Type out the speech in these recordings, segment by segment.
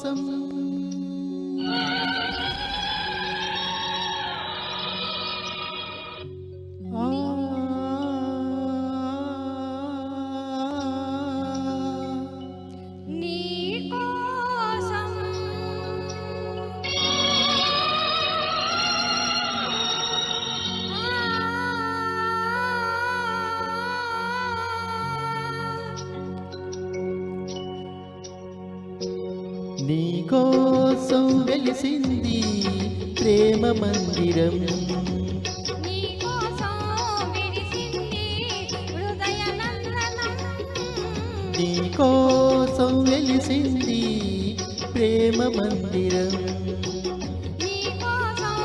కోసం నీ కోసం వెలిసింది ప్రేమ మందిరం, నీ కోసం విరిసింది హృదయ నందనం, నీ కోసం వెలిసింది ప్రేమ మందిరం, నీ కోసం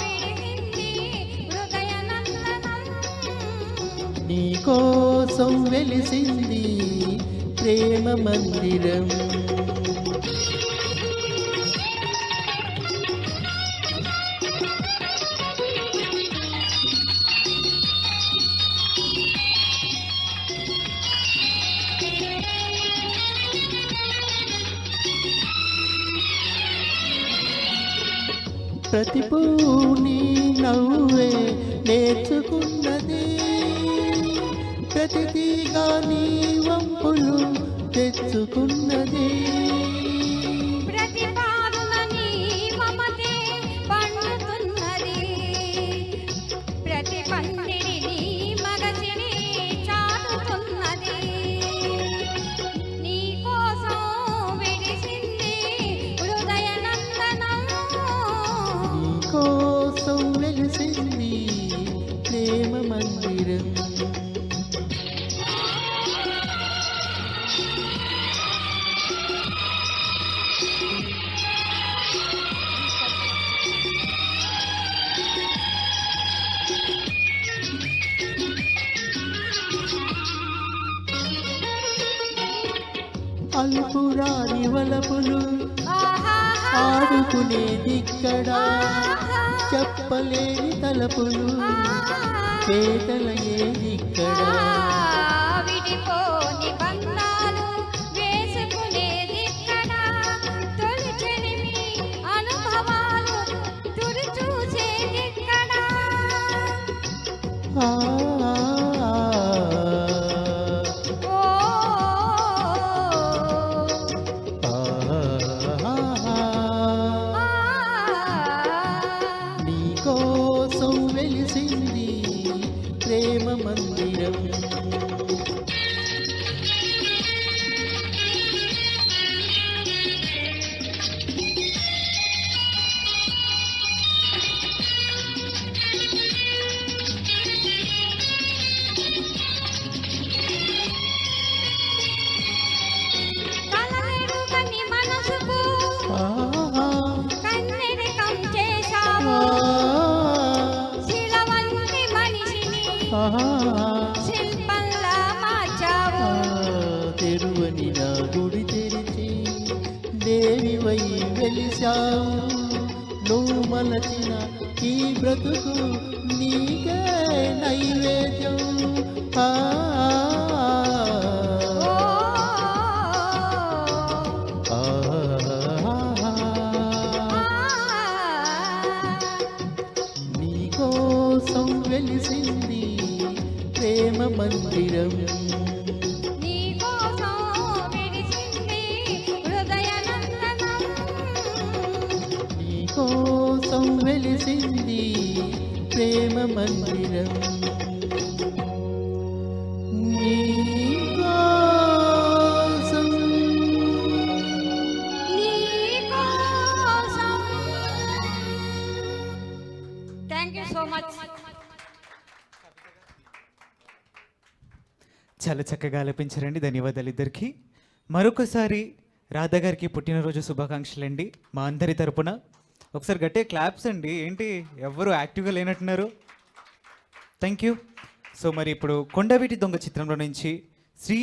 విరిసింది హృదయ నందనం, నీ కోసం వెలిసింది ప్రేమ మందిరం. ప్రతి పూని నవ్వే నేర్చుకున్నది, ప్రతిదీగా నీ వంపులు తెచ్చుకున్నది, ప్రతి పాదున నీ మమతే పండుతున్నది, ప్రతి పందిరి నీ మగసిని చాటుతున్నది, నీ కోసం విరిసింది హృదయ నందనం, నీ కోసం వెలిసింది ప్రేమ మందిరం. అల్పురాని వలపులు ఆడుకునేదిక్కడ, చెప్పలేని తలపులు పేదలయ్యేదిక్కడ, విడిపోని బంధాలు వేసుకునేదిక్కడ, తొలి చెలిమి అనుభవాలు తుడి చూసేదిక్కడ, ఆ ఓ నీ కోసం వెలిసింది ప్రేమ మందిరం. కలవెరుగని మనసుకు ఆహా, కన్నెరికం చేశావు, శిల వంటి మనిషిని ఆహా, శిల్పంలా మార్చావు, తెరువని నా గుడి తెరిచి దేవివై వెలిశావు, నువ్వు మలచిన ఈ బ్రతుకు నీకే నైవేద్యం. ఆ ఓ నీ కోసం వెలిసింది ప్రేమ మందిరం, నీ కోసం విరిసింది హృదయ నందనం, నీ కోసం వెలిసింది ప్రేమ మందిరం. నీ కోసం నీ కోసం. Thank you so much. చాలా చక్కగా ఆలపించారండి. ధన్యవాదాలు ఇద్దరికి. మరొకసారి రాధా గారికి పుట్టినరోజు శుభాకాంక్షలండి మా అందరి తరపున. ఒకసారి గట్టే క్లాప్స్ అండి. ఏంటి ఎవరు యాక్టివ్గా లేనట్టున్నారు? Thank you. సో మరి ఇప్పుడు కొండవీటి దొంగ చిత్రంలో నుంచి శ్రీ